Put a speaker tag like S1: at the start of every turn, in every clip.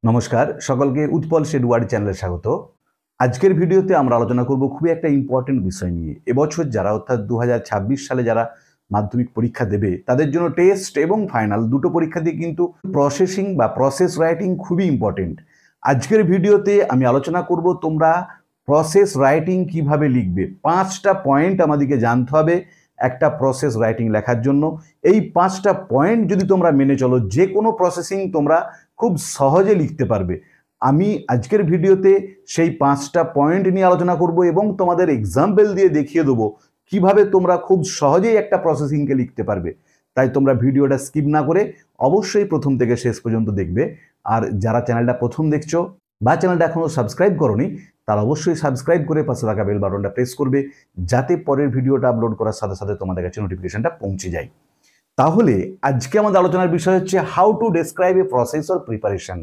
S1: নমস্কার সকলকে Utpal shade word চ্যানেলে স্বাগত। আজকের ভিডিওতে আমরা আলোচনা করব খুবই একটা ইম্পর্টেন্ট বিষয় নিয়ে। এবছর যারা অর্থাৎ 2026 সালে যারা মাধ্যমিক পরীক্ষা দেবে তাদের জন্য টেস্ট এবং ফাইনাল দুটো পরীক্ষাতেই কিন্তু প্রসেসিং বা প্রসেস রাইটিং খুবই ইম্পর্টেন্ট। আজকের ভিডিওতে আমি আলোচনা করব তোমরা প্রসেস রাইটিং কিভাবে লিখবে। 5টা পয়েন্ট আমাদেরকে জানতে হবে একটা প্রসেস রাইটিং লেখার জন্য। এই 5টা পয়েন্ট যদি তোমরা মেনে চলো যে কোনো প্রসেসিং তোমরা খুব সহজে লিখতে পারবে। আমি আজকের ভিডিওতে সেই 5টা পয়েন্ট নিয়ে আলোচনা করব এবং তোমাদের এক্সাম্পল দিয়ে দেখিয়ে দেবো কিভাবে তোমরা খুব সহজেই একটা প্রসেসিংকে লিখতে পারবে। তাই তোমরা ভিডিওটা স্কিপ না করে অবশ্যই প্রথম থেকে শেষ পর্যন্ত দেখবে। আর যারা চ্যানেলটা প্রথম দেখছো বা চ্যানেলটা এখনও সাবস্ক্রাইব করোনি তারা অবশ্যই সাবস্ক্রাইব করে পাশে থাকা বেল বাটনটা প্রেস করবে, যাতে পরের ভিডিওটা আপলোড করার সাথে সাথে তোমাদের কাছে নোটিফিকেশনটা পৌঁছে যায়। তাহলে আজকে আমাদের আলোচনার বিষয় হচ্ছে how to describe a process or preparation.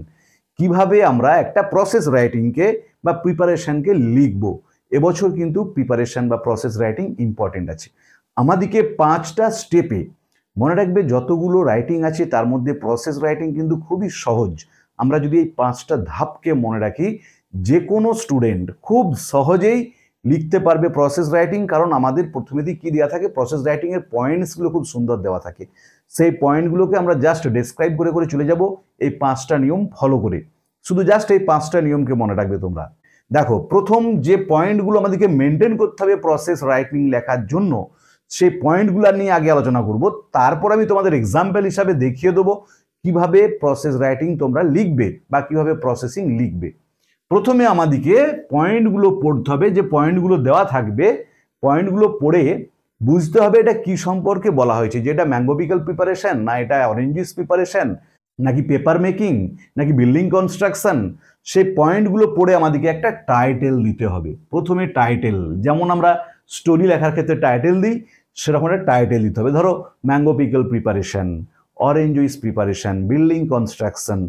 S1: কিভাবে আমরা একটা প্রসেস রাইটিংকে বা প্রিপারেশনকে লিখব। এবছর কিন্তু প্রিপারেশন বা প্রসেস রাইটিং ইম্পর্টেন্ট আছে। আমাদেরকে 5টা স্টেপে মনে রাখবে, যতগুলো রাইটিং আছে তার মধ্যে প্রসেস রাইটিং কিন্তু খুবই সহজ। আমরা যদি এই 5টা ধাপকে মনে রাখি, যে কোনো স্টুডেন্ট খুব সহজেই লিখতে পারবে প্রসেস রাইটিং। কারণ আমাদের প্রথমেতেই কি দেওয়া থাকে, প্রসেস রাইটিং এর পয়েন্টসগুলো খুব সুন্দর দেওয়া থাকে। সেই পয়েন্টগুলোকে আমরা জাস্ট ডেসক্রাইব করে করে চলে যাব এই 5টা নিয়ম ফলো করে। শুধু জাস্ট এই 5টা নিয়মকে মনে রাখবে তোমরা। দেখো, প্রথম যে পয়েন্টগুলো আমাদেরকে মেনটেন করতে হবে প্রসেস রাইটিং লেখার জন্য, সেই পয়েন্টগুলো নিয়ে আগে আলোচনা করব। তারপর আমি তোমাদের এক্সাম্পল হিসাবে দেখিয়ে দেবো কিভাবে প্রসেস রাইটিং তোমরা লিখবে বা কিভাবে প্রসেসিং লিখবে। প্রথমে আমাদেরকে পয়েন্টগুলো পড়তে হবে, যে পয়েন্টগুলো দেওয়া থাকবে পয়েন্টগুলো পড়ে বুঝতে হবে এটা কি সম্পর্কে বলা হয়েছে, যে এটা ম্যাঙ্গো পিকল প্রিপারেশন, না এটা অরেঞ্জ জুস প্রিপারেশন, নাকি পেপার মেকিং, নাকি বিল্ডিং কনস্ট্রাকশন। সেই পয়েন্টগুলো পড়ে আমাদেরকে একটা টাইটেল দিতে হবে। প্রথমে টাইটেল, যেমন আমরা স্টোরি লেখার ক্ষেত্রে টাইটেল দিই, সেরকম একটা টাইটেল দিতে হবে। ধরো mango pickle preparation, orange juice preparation, building construction,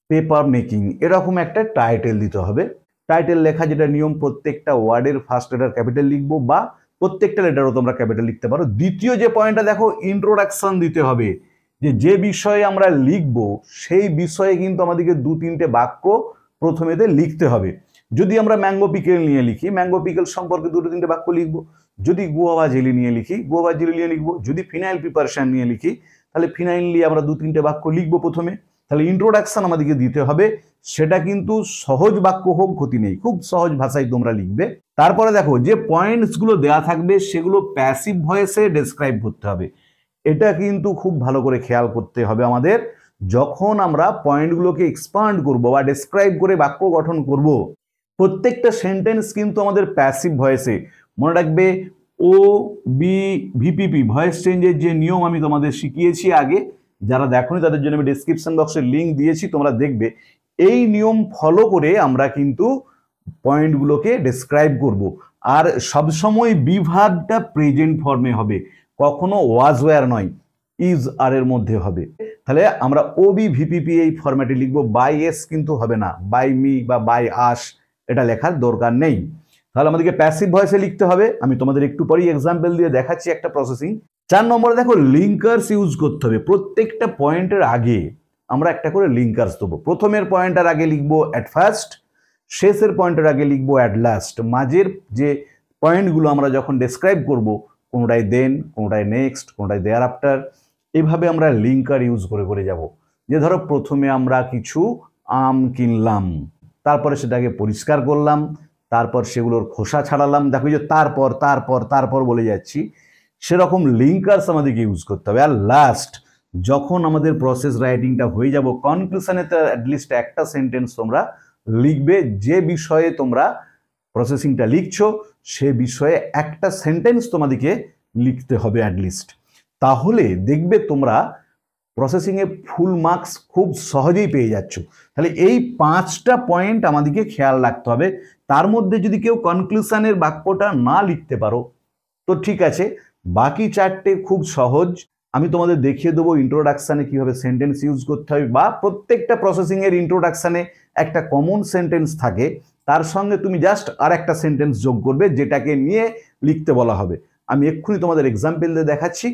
S1: paper making, এরকম একটা টাইটেল দিতে হবে। টাইটেল লেখা যেটা নিয়ম, প্রত্যেকটা ওয়ার্ডের ফার্স্ট লেটার ক্যাপিটাল লিখবো বা প্রত্যেকটা লেটারও তোমরা ক্যাপিটাল লিখতে পারো। দ্বিতীয় যে পয়েন্টটা দেখো, ইন্ট্রোডাকশন দিতে হবে। যে বিষয়ে আমরা লিখবো সেই বিষয়ে কিন্তু আমাদেরকে 2-3টে বাক্য প্রথমেতে লিখতে হবে। যদি আমরা ম্যাঙ্গো পিকেল নিয়ে লিখি, ম্যাঙ্গো পিকেল সম্পর্কে 2-3টে বাক্য লিখবো। যদি গুয়াভা জেলি নিয়ে লিখি, গুয়াভা জেলি নিয়ে লিখবো। যদি ফিনাইল প্রিপারেশন নিয়ে লিখি, তাহলে ফিনাইল নিয়ে আমরা 2-3টে বাক্য লিখবো প্রথমে। তাহলে ইন্ট্রোডাকশন আমাদেরকে দিতে হবে। সেটা কিন্তু সহজ বাক্য হোক, ক্ষতি নেই, খুব সহজ ভাষায় তোমরা লিখবে। তারপরে দেখো, যে পয়েন্টসগুলো দেওয়া থাকবে সেগুলো প্যাসিভ ভয়েসে ডেসক্রাইব করতে হবে। এটা কিন্তু খুব ভালো করে খেয়াল করতে হবে আমাদের। যখন আমরা পয়েন্টগুলোকে এক্সপান্ড করব বা ডেসক্রাইব করে বাক্য গঠন করব, প্রত্যেকটা সেন্টেন্স কিন্তু আমাদের প্যাসিভ ভয়েসে। মনে রাখবে, ও বি ভিপিপি ভয়েস চেঞ্জের যে নিয়ম আমি তোমাদের শিখিয়েছি আগে, যারা দেখোনি তাদের জন্য আমি ডেসক্রিপশন বক্সে লিঙ্ক দিয়েছি, তোমরা দেখবে। এই নিয়ম ফলো করে আমরা কিন্তু পয়েন্টগুলোকে ডেসক্রাইব করব। আর সবসময় বিভাগটা প্রেজেন্ট ফর্মে হবে, কখনো ওয়াজ ওয়্যার নয়, ইজ আর এর মধ্যে হবে। তাহলে আমরা ওবি ভিপিপি এই ফরম্যাটে লিখবো। বাই এস কিন্তু হবে না, বাই মি বা বাই আস এটা লেখার দরকার নেই। তাহলে আমাদেরকে প্যাসিভ ভয়েসে লিখতে হবে। আমি তোমাদের একটু পরেই এক্সাম্পল দিয়ে দেখাচ্ছি একটা প্রসেসিং। 4 নম্বরে দেখো, লিঙ্কার্স ইউজ করতে হবে। প্রত্যেকটা পয়েন্টের আগে আমরা একটা করে লিঙ্কার্স দেবো। প্রথমের পয়েন্টের আগে লিখবো অ্যাট ফার্স্ট, শেষের পয়েন্টের আগে লিখবো অ্যাট লাস্ট। মাঝের যে পয়েন্টগুলো আমরা যখন ডেসক্রাইব করব, কোনোটাই দেন, কোনোটাই নেক্সট, কোনোটাই দেয়ার আফটার, এইভাবে আমরা লিঙ্কার ইউজ করে করে যাব। যে ধরো, প্রথমে আমরা কিছু আম কিনলাম, তারপরে সেটাকে পরিষ্কার করলাম, তারপর সেগুলোর খোসা ছাড়ালাম। দেখো, যে তারপর তারপর তারপর বলে যাচ্ছি, সেরকম লিঙ্কার্স আমাদেরকে ইউজ করতে হবে। আর লাস্ট, যখন আমাদের প্রসেস রাইটিংটা হয়ে যাব, কনক্লুশনে তো অ্যাটলিস্ট একটা সেন্টেন্স তোমরা লিখবে। যে বিষয়ে তোমরা প্রসেসিংটা লিখছো সে বিষয়ে একটা সেন্টেন্স তোমাদেরকে লিখতে হবে অ্যাটলিস্ট। তাহলে দেখবে তোমরা প্রসেসিংয়ে ফুল মার্কস খুব সহজেই পেয়ে যাচ্ছ। তাহলে এই 5টা পয়েন্ট আমাদেরকে খেয়াল রাখতে হবে। তার মধ্যে যদি কেউ কনক্লুশনের বাক্যটা না লিখতে পারো তো ঠিক আছে, বাকি 4টে খুব সহজ। আমি তোমাদের দেখিয়ে দেবো ইন্ট্রোডাকশানে কীভাবে সেন্টেন্স ইউজ করতে হবে, বা প্রত্যেকটা প্রসেসিংয়ের ইন্ট্রোডাকশানে একটা কমন সেন্টেন্স থাকে, তার সঙ্গে তুমি জাস্ট আর একটা সেন্টেন্স যোগ করবে যেটাকে নিয়ে লিখতে বলা হবে। আমি এক্ষুনি তোমাদের এক্সাম্পল দিয়ে দেখাচ্ছি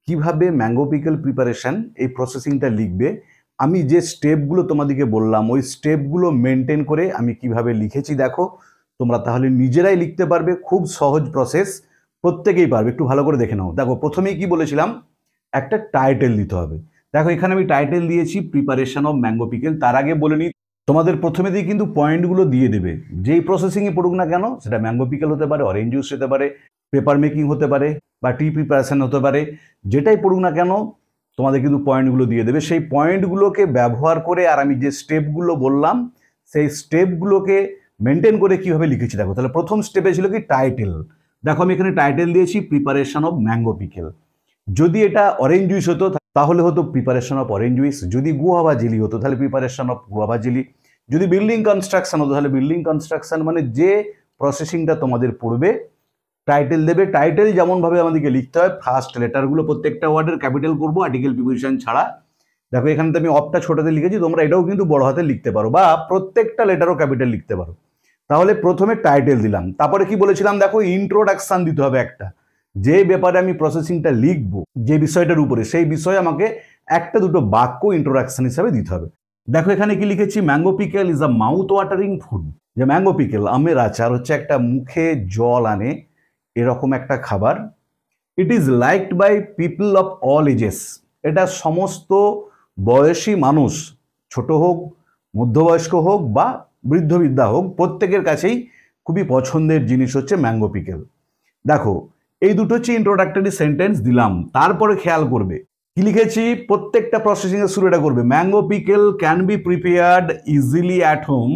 S1: কিভাবে ম্যাঙ্গো পিকল প্রিপারেশন এই প্রসেসিংটা লিখবে। আমি যে স্টেপগুলো তোমাদেরকে বললাম ওই স্টেপগুলো মেনটেন করে আমি কিভাবে লিখেছি দেখো, তোমরা তাহলে নিজেরাই লিখতে পারবে। খুব সহজ প্রসেস, প্রত্যেকেই পারবে। একটু ভালো করে দেখে নাও। দেখো প্রথমেই কি বলেছিলাম, একটা টাইটেল দিতে হবে। দেখো এখানে আমি টাইটেল দিয়েছি প্রিপারেশন অফ ম্যাঙ্গো পিকেল। তার আগে বলে নিই, তোমাদের প্রথমে দিয়ে কিন্তু পয়েন্টগুলো দিয়ে দেবে। যেই প্রসেসিংয়ে পড়ুক না কেন, সেটা ম্যাঙ্গো পিকেল হতে পারে, অরেঞ্জ জুস হতে পারে, পেপার মেকিং হতে পারে, বা টি প্রিপারেশন হতে পারে, যেটাই পড়ুক না কেন তোমাদের কিন্তু পয়েন্টগুলো দিয়ে দেবে। সেই পয়েন্টগুলোকে ব্যবহার করে আর আমি যে স্টেপগুলো বললাম সেই স্টেপগুলোকে মেনটেন করে কিভাবে লিখেছি দেখো। তাহলে প্রথম স্টেপে ছিল কি টাইটেল। দেখো আমি এখানে টাইটেল দিয়েছি প্রিপারেশন অফ ম্যাঙ্গো পিকেল। যদি এটা অরেঞ্জ জুইস হতো তাহলে হতো প্রিপারেশন অফ অরেঞ্জ জুইস। যদি গুয়াভা জেলি হতো তাহলে প্রিপারেশন অফ গুয়াভা জেলি। যদি বিল্ডিং কনস্ট্রাকশন হতো তাহলে বিল্ডিং কনস্ট্রাকশন। মানে যে প্রসেসিংটা তোমাদের পড়বে টাইটেল দেবে। টাইটেল যেমনভাবে আমাদেরকে লিখতে হয়, ফার্স্ট লেটারগুলো প্রত্যেকটা ওয়ার্ডের ক্যাপিটাল করবো, আর্টিকেল প্রিপোজিশন ছাড়া। দেখো এখানে তো আমি অফটা ছোটতে লিখেছি, তোমরা এটাও কিন্তু বড় হাতে লিখতে পারো, বা প্রত্যেকটা লেটারও ক্যাপিটাল লিখতে পারো। তাহলে প্রথমে টাইটেল দিলাম, তারপরে কি বলেছিলাম দেখো, ইন্ট্রোডাকশন দিতে হবে একটা। যে ব্যাপারে আমি প্রসেসিংটা লিখবো, যে বিষয়টার উপরে, সেই বিষয়ে আমাকে একটা দুটো বাক্য ইন্ট্রোডাকশন হিসাবে দিতে হবে। দেখো এখানে কি লিখেছি, mango pickle is a mouth watering food. যে ম্যাঙ্গো পিকেল, আমের আচার হচ্ছে একটা মুখে জল আনে এরকম একটা খাবার। It is liked by people of all ages. এটা সমস্ত বয়সী মানুষ, ছোট হোক, মধ্যবয়স্ক হোক বা বৃদ্ধ বৃদ্ধা হোক, প্রত্যেকের কাছেই খুবই পছন্দের জিনিস হচ্ছে ম্যাঙ্গো পিকেল। দেখো এই দুটো হচ্ছে ইন্ট্রোডাক্টরি সেন্টেন্স দিলাম। তারপরে খেয়াল করবে কি লিখেছি, প্রত্যেকটা প্রসেসিং এর শুরু এটা করবে, mango pickle can be prepared easily at home.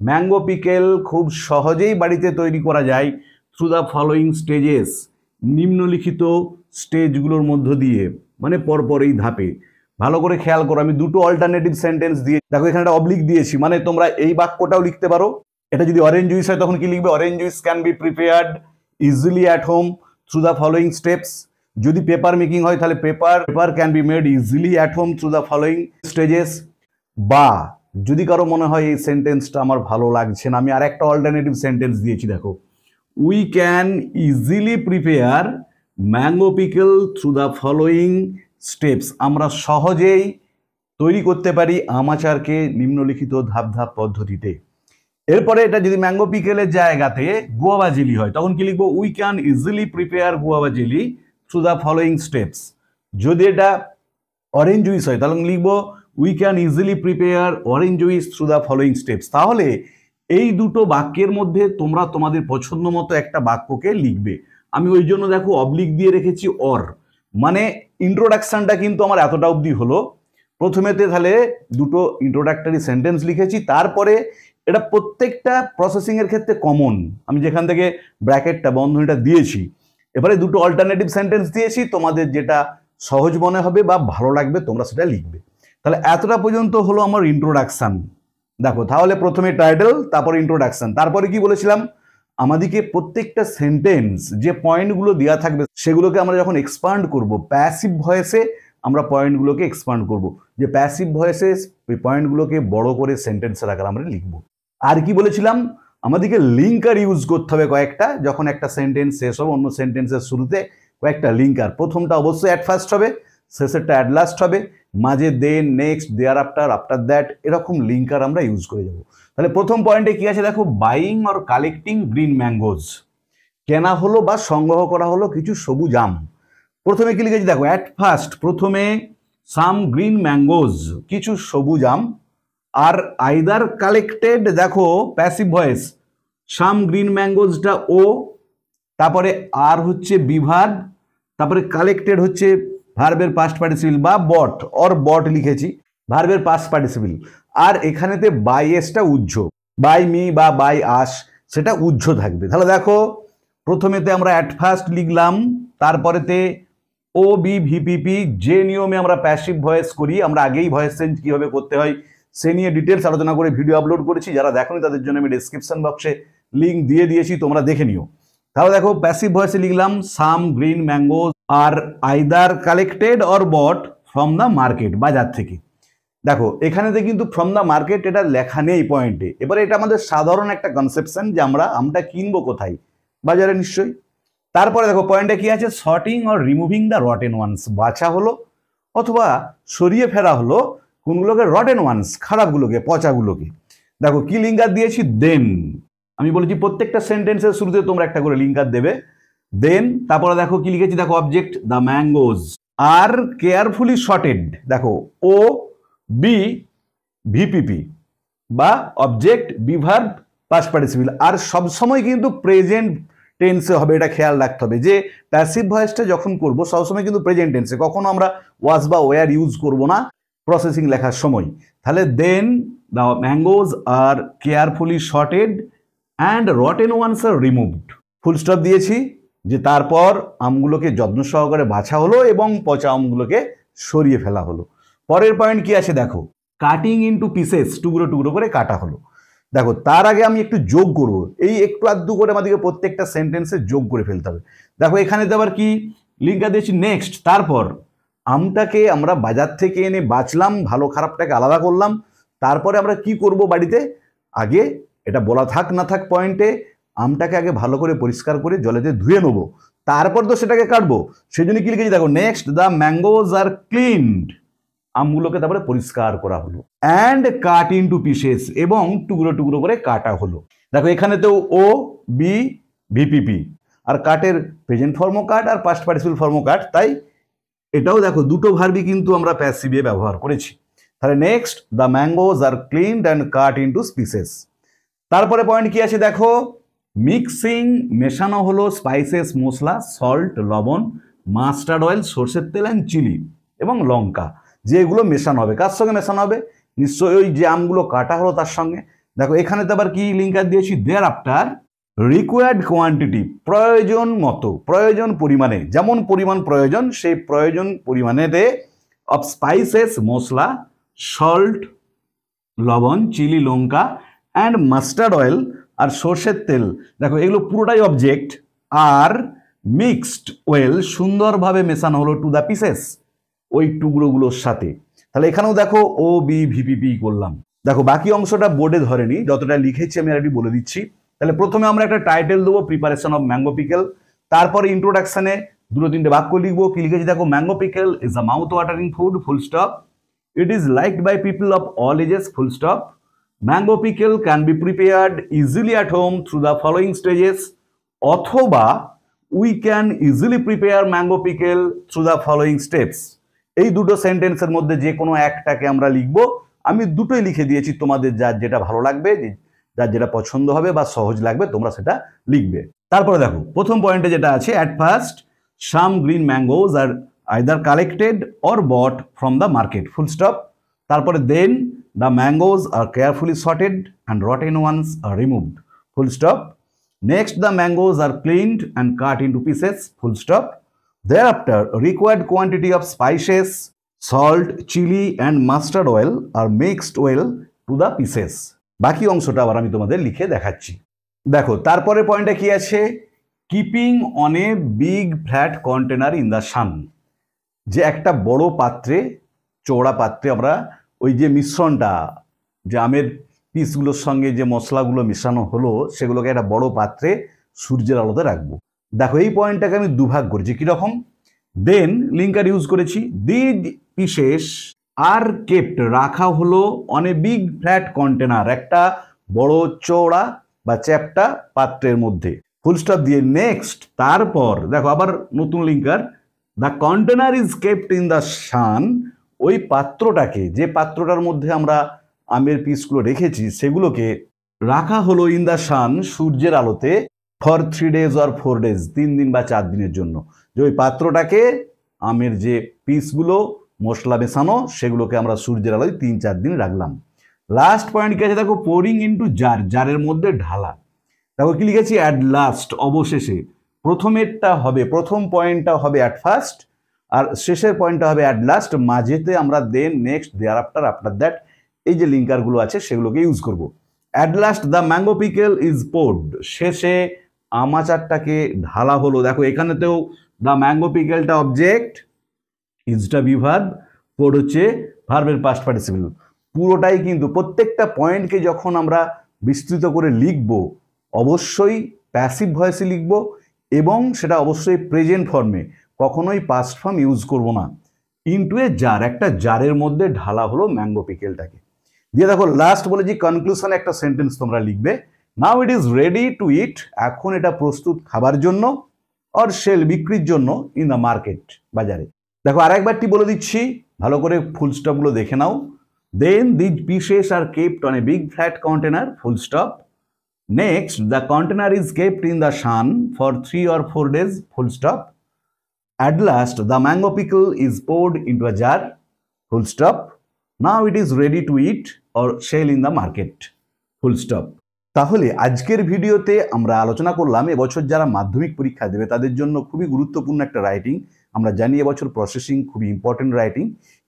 S1: Mango pickle খুব সহজেই বাড়িতে তৈরি করা যায় থ্রু দ্য ফলোয়িং স্টেজেস, নিম্নলিখিত স্টেজগুলোর মধ্য দিয়ে, মানে পরপর এই ধাপে। ভালো করে খেয়াল করো, আমি দুটো অল্টারনেটিভ সেন্টেন্স দিয়ে, দেখো এখানে একটা অবলিক দিয়েছি, মানে তোমরা এই বাক্যটাও লিখতে পারো। এটা যদি অরেঞ্জ জুইস হয় তখন কি লিখবে, orange juice can be prepared easily at home through the following steps. যদি পেপার মেকিং হয় তাহলে paper can be made easily at home through the following stages. বা যদি কারো মনে হয় এই সেন্টেন্সটা আমার ভালো লাগছে না, আমি আর একটা অল্টারনেটিভ সেন্টেন্স দিয়েছি দেখো, we can easily prepare mango pickle through the following steps. আমরা সহজেই তৈরি করতে পারি আম আচারকে নিম্নলিখিত ধাপ ধাপ পদ্ধতিতে। এরপরে এটা যদি ম্যাঙ্গো পিকেলের জায়গাতে গুয়াভা জেলি হয় তখন কি লিখবো, we can easily prepare guava jelly through the following steps. যদি এটা অরেঞ্জ জুইস হয় তাহলে লিখবো, we can easily prepare orange juice through the following steps. তাহলে এই দুটো বাক্যের মধ্যে তোমরা তোমাদের পছন্দ মতো একটা বাক্যকে লিখবে। আমি ওই জন্য দেখো অবলিক দিয়ে রেখেছি অর, মানে ইন্ট্রোডাকশনটা কিন্তু আমার এতটা অবধি হলো। প্রথমেতে তাহলে দুটো ইন্ট্রোডাক্টরি সেন্টেন্স লিখেছি, তারপরে এটা প্রত্যেকটা প্রসেসিং এর ক্ষেত্রে কমন, আমি যেখান থেকে ব্র্যাকেটটা বন্ধনীটা দিয়েছি। এবারে দুটো অল্টারনেটিভ সেন্টেন্স দিয়েছি, তোমাদের যেটা সহজ মনে হবে বা ভালো লাগবে তোমরা সেটা লিখবে। তাহলে এতটা পর্যন্ত হলো আমার ইন্ট্রোডাকশন। দেখো তাহলে প্রথমে টাইটেল, তারপর ইন্ট্রোডাকশন, তারপরে কি বলেছিলাম, আমাদেরকে প্রত্যেকটা সেন্টেন্স যে পয়েন্টগুলো দেওয়া থাকবে সেগুলোকে আমরা যখন এক্সপান্ড করব, প্যাসিভ ভয়েসে আমরা পয়েন্টগুলোকে এক্সপান্ড করব। যে প্যাসিভ ভয়েসে ওই পয়েন্টগুলোকে বড় করে সেন্টেন্সের আকারে আমরা লিখব। আর কি বলেছিলাম, আমাদেরকে লিঙ্কার ইউজ করতে হবে কয়েকটা, যখন একটা সেন্টেন্স শেষ হবে অন্য সেন্টেন্সের শুরুতে কয়েকটা লিঙ্কার, প্রথমটা অবশ্যই অ্যাট ফার্স্ট হবে, শেষেরটা অ্যাট লাস্ট হবে, মাঝে then, next, thereafter, after that, এরকম লিঙ্কার আমরা ইউজ করে যাব। তাহলে প্রথম পয়েন্টে কি আছে দেখো, buying or collecting green mangoes. কেনা হলো বা সংগ্রহ করা হলো কিছু সবুজ আম। প্রথমে কি লিখেছি দেখো, অ্যাট ফার্স্ট, প্রথমে সাম গ্রিন ম্যাঙ্গোজ, কিছু সবুজ আম। আর আইদার কালেক্টেড, দেখো প্যাসিভ ভয়েস, সাম গ্রিন ম্যাঙ্গোজটা ও, তারপরে আর হচ্ছে বিভার, তারপরে কালেক্টেড হচ্ছে ভার্বের পাস্ট পার্টিসিপল বা বট, অর বট লিখেছি ভার্বের পাস্ট পার্টিসিপল। আর এখানেতে বাই এসটা উহ্য, বাই মি বা বাই আস সেটা উহ্য থাকবে। তাহলে দেখো প্রথমেতে আমরা অ্যাট ফার্স্ট লিখলাম, তারপরেতে ও বি ভিপিপি, যে নিয়মে আমরা প্যাসিভ ভয়েস করি, আমরা আগেই ভয়েস চেঞ্জ কীভাবে করতে হয় সে নিয়ে ডিটেলস আলোচনা করে ভিডিও আপলোড করেছি, যারা দেখোনি তাদের জন্য আমি ডেসক্রিপশন বক্সে লিঙ্ক দিয়ে দিয়েছি, তোমরা দেখে নিও। তাহলে দেখো প্যাসিভ ভয়েসে লিখলাম some green mangoes are either collected or bought from the market, বাজার থেকে। দেখো এখানেতে কিন্তু ফ্রম দ্য মার্কেট এটা লেখা নেই পয়েন্টে। এবারে এটা আমাদের সাধারণ একটা কনসেপশন যে আমরা কিনবো কোথায়, বাজারে নিশ্চয়ই। তারপরে দেখো পয়েন্টে কি আছে, sorting or removing the rotten ones, বাছা হলো অথবা সরিয়ে ফেরা হলো কোনগুলোকে? Rotten once, খারাপগুলোকে, পচাগুলোকে। দেখো কি লিঙ্কার দিয়েছি? দেন। আমি বলেছি প্রত্যেকটা সেন্টেন্সের শুরুতে তোমরা একটা করে লিঙ্কার দেবে। দেন তারপরে দেখো কি লিখেছি, দেখো object the mangoes are carefully sorted. দেখো ও বি ভিপিপি বা অবজেক্ট বিভার্ব পাস্ট পার্টিসিপল, আর সব সময় কিন্তু প্রেজেন্ট টেন্সে হবে, এটা খেয়াল রাখতে হবে যে প্যাসিভ ভয়েসটা যখন করব সবসময় কিন্তু প্রেজেন্ট টেন্সে, কখনো আমরা ওয়াজ বা ওয়ার ইউজ করব না প্রসেসিং লেখার সময়। তাহলে then the mangoes are carefully sorted and rotten ones are removed. Full stop দিয়েছি যে তারপর আমগুলোকে যত্ন সহকারে বাছা হলো এবং পচা আমগুলোকে সরিয়ে ফেলা হলো। পরের পয়েন্ট কি আছে দেখো, কাটিং ইনটু পিসেস, টুকরো টুকরো করে কাটা হলো। দেখো তার আগে আমি একটু যোগ করব, এই একটু আধটু করে আমাদেরকে প্রত্যেকটা সেন্টেন্সে যোগ করে ফেলতে হবে। দেখো এখানে তো আবার কি লিঙ্কটা দিয়েছি নেক্সট, তারপর আমটাকে আমরা বাজার থেকে এনে বাছলাম, ভালো খারাপটাকে আলাদা করলাম, তারপরে আমরা কি করব বাড়িতে, আগে এটা বলা থাক না থাক পয়েন্টে আমটাকে আগে ভালো করে পরিষ্কার করে জলেতে ধুয়ে নেবো, তারপর তো সেটাকে কাটবো। সেই জন্য কি লিখেছি দেখো, next the mangoes are cleaned, আমগুলোকে তারপরে পরিষ্কার করা হলো, অ্যান্ড কাট ইনটু পিসেস, এবং টুকরো টুকরো করে কাটা হলো। দেখো এখানে তো ও বি ভিপিপি, আর কাটের প্রেজেন্ট ফর্মও কাট আর পাস্ট পার্টিসিপল ফর্মও কাট, তাই এটাও দেখো দুটো ভার্বই কিন্তু আমরা প্যাসিভে ব্যবহার করেছি। তাহলে next the mangoes are cleaned and cut into pieces. তারপরে পয়েন্ট কি আছে দেখো, মিক্সিং, মেশানো হলো স্পাইসেস, মশলা, সল্ট, লবণ, মাস্টার্ড অয়েল, সর্ষের তেল অ্যান্ড চিলি এবং লঙ্কা, যেগুলো মেশানো হবে। কার সঙ্গে মেশানো হবে? নিশ্চয়ই ওই যে আমগুলো কাটা হলো তার সঙ্গে। দেখো এখানে তো আবার কি লিঙ্কার দিয়েছি, দেয়ার আফটার রিকোয়ার্ড কোয়ান্টিটি, প্রয়োজন মতো, প্রয়োজন পরিমাণে, যেমন পরিমাণ প্রয়োজন সেই প্রয়োজন পরিমাণেতে, অফ স্পাইসেস, মশলা, সল্ট, লবণ, চিলি, লঙ্কা, অ্যান্ড মাস্টার্ড অয়েল, আর সর্ষের তেল। দেখো এগুলো পুরোটাই অবজেক্ট, আর মিক্সড ওয়েল, সুন্দরভাবে মেশানো হলো টু দ্য পিসেস, ওই টুকরোগুলোর সাথে। তাহলে এখানেও দেখো ও বি ভিপিপি করলাম। দেখো বাকি অংশটা বোর্ডে ধরেনি, যতটা লিখেছি আমি অলরেডি বলে দিচ্ছি। তাহলে প্রথমে আমরা একটা টাইটেল দেবো, প্রিপারেশন অফ ম্যাঙ্গো পিকেল, তারপরে ইন্ট্রোডাকশনে দুটো তিনটে বাক্য লিখবো। কি লিখেছি দেখো, mango pickle is a mouth watering food, full stop, it is liked by people of all ages, full stop, mango pickle can be prepared easily at home through the following stages, অথবা we can easily prepare mango pickle through the following steps. এই দুটো সেন্টেন্সের মধ্যে যে কোনো একটাকে আমরা লিখবো। আমি দুটোই লিখে দিয়েছি, তোমাদের যার যেটা ভালো লাগবে, যার যেটা পছন্দ হবে বা সহজ লাগবে তোমরা সেটা লিখবে। তারপরে দেখো প্রথম পয়েন্টে যেটা আছে, at first some green mangoes are either collected or bought from the market, full stop. তারপরে then the mangoes are carefully sorted and rotten ones are removed, full stop. Next the mangoes are cleaned and cut into pieces, full stop. Thereafter, required quantity of spices, salt, chili and mustard oil are mixed well to the pieces. বাকি অংশটা আবার আমি তোমাদের লিখে দেখাচ্ছি। দেখো তারপরে পয়েন্টটা কি আছে, keeping on a big flat container in the সান, যে একটা বড় পাত্রে, চওড়া পাত্রে আমরা ওই যে মিশ্রণটা, যে আমের পিসগুলোর সঙ্গে যে মশলাগুলো মেশানো হলো সেগুলোকে একটা বড় পাত্রে সূর্যের আলোতে রাখবো। দেখো এই পয়েন্টটাকে আমি দুভাগ করেছি, কিরকম, দেন লিঙ্কার ইউজ করেছি, দিড পিসেস আর কেপ্ট, রাখা হলো on a big flat container, একটা বড় চওড়া বা চ্যাপ্টা পাত্রের মধ্যে, ফুল স্টপ দিয়ে নেক্সট। তারপর দেখো আবার নতুন linker, the container is kept in the সান, ওই পাত্রটাকে, যে পাত্রটার মধ্যে আমরা আমের পিসগুলো রেখেছি সেগুলোকে রাখা হলো ইন দ্য সান, সূর্যের আলোতে, ফর 3 days or 4 days, 3 দিন বা 4 দিনের জন্য। যে ওই পাত্রটাকে, আমের যে পিসগুলো মশলা মেশানো সেগুলোকে আমরা সূর্যের আলোয় 3-4 দিন রাখলাম। লাস্ট পয়েন্ট কি আছে দেখো, পোরিং ইনটু জার, জারের মধ্যে ঢালা। দেখো কি লিখেছি, অ্যাট লাস্ট, অবশেষে। প্রথমেরটা হবে, প্রথম পয়েন্টটা হবে অ্যাট ফার্স্ট, আর শেষের পয়েন্টটা হবে অ্যাট লাস্ট। মাঝেতে আমরা then, next, thereafter, after that, এই যে লিঙ্কারগুলো আছে সেগুলোকে ইউজ করব। At last the mango pickle is poured, শেষে আম আচারটাকে ঢালা হলো। দেখো এখানেতেও দ্য ম্যাঙ্গো পিকেলটা অবজেক্ট, ইজটা বিভার্ব, পোর্ড হচ্ছে ভার্বের পাস্ট পার্টিসিপল। পুরোটাই কিন্তু প্রত্যেকটা পয়েন্টকে যখন আমরা বিস্তৃত করে লিখব অবশ্যই প্যাসিভ ভয়েসে লিখব, এবং সেটা অবশ্যই প্রেজেন্ট ফর্মে, কখনোই পাস্ট ফর্ম ইউজ করব না। ইনটু এ জার, একটা জারের মধ্যে ঢালা হলো ম্যাঙ্গো পিকেলটাকে। দিয়ে দেখো লাস্ট বলেছি কনক্লুশনে একটা সেন্টেন্স তোমরা লিখবে, নাও ইট ইজ রেডি টু ইট, এখন এটা প্রস্তুত খাবার জন্য, অর সেল বিক্রির জন্য ইন দ্য মার্কেট, বাজারে। দেখো আরেকবারটি বলে দিচ্ছি, ভালো করে ফুল স্টপগুলো দেখে নাও। Then these pieces are kept on a big flat container, full stop. Next the container is kept in the sun for 3 or 4 days, full stop. At last the mango pickle is poured into a jar, full stop. Now it is ready to eat or sell in the market, full stop. তাহলে আজকের ভিডিওতে আমরা আলোচনা করলাম এবছর যারা মাধ্যমিক পরীক্ষা দেবে তাদের জন্য খুবই গুরুত্বপূর্ণ একটা রাইটিং। আমরা জানি এবছর প্রসেসিং খুবই ইম্পর্টেন্ট রাইটিং,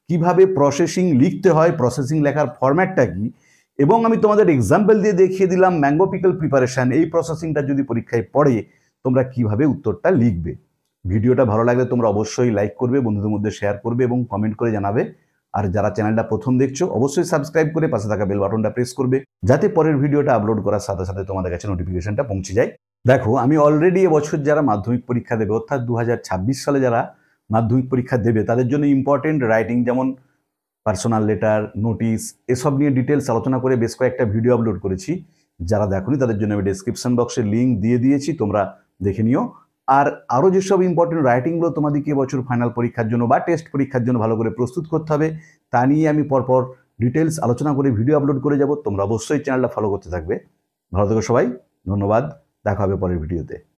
S1: কিভাবে প্রসেসিং লিখতে হয়, প্রসেসিং লেখার ফরম্যাটটা কি, এবং আমি তোমাদের এক্সাম্পল দিয়ে দেখিয়ে দিলাম ম্যাঙ্গো পিকল প্রিপারেশন, এই প্রসেসিংটা যদি পরীক্ষায় পড়ে তোমরা কিভাবে উত্তরটা লিখবে। ভিডিওটা ভালো লাগলে তোমরা অবশ্যই লাইক করবে, বন্ধুদের মধ্যে শেয়ার করবে এবং কমেন্ট করে জানাবে। আর যারা চ্যানেলটা প্রথম দেখছো অবশ্যই সাবস্ক্রাইব করে পাশে থাকা বেল বাটনটা প্রেস করবে, যাতে পরের ভিডিওটা আপলোড করার সাথে সাথে তোমাদের কাছে নোটিফিকেশনটা পৌঁছে যায়। দেখো আমি অলরেডি এবছর যারা মাধ্যমিক পরীক্ষা দেবে, অর্থাৎ 2026 সালে যারা মাধ্যমিক পরীক্ষা দেবে তাদের জন্য ইম্পর্টেন্ট রাইটিং যেমন পার্সোনাল লেটার, নোটিশ, এসব নিয়ে ডিটেলস আলোচনা করে বেশ কয়েকটা ভিডিও আপলোড করেছি। যারা দেখোনি তাদের জন্য আমি ডেসক্রিপশন বক্সে লিঙ্ক দিয়ে দিয়েছি, তোমরা দেখে নিও। আর আরও যেসব ইম্পর্টেন্ট রাইটিংগুলো তোমাদেরকে এবছর ফাইনাল পরীক্ষার জন্য বা টেস্ট পরীক্ষার জন্য ভালো করে প্রস্তুত করতে হবে, তা নিয়ে আমি পরপর ডিটেলস আলোচনা করে ভিডিও আপলোড করে যাব। তোমরা অবশ্যই চ্যানেলটা ফলো করতে থাকবে। ভালো থেকো সবাই, ধন্যবাদ, দেখা হবে পরের ভিডিওতে।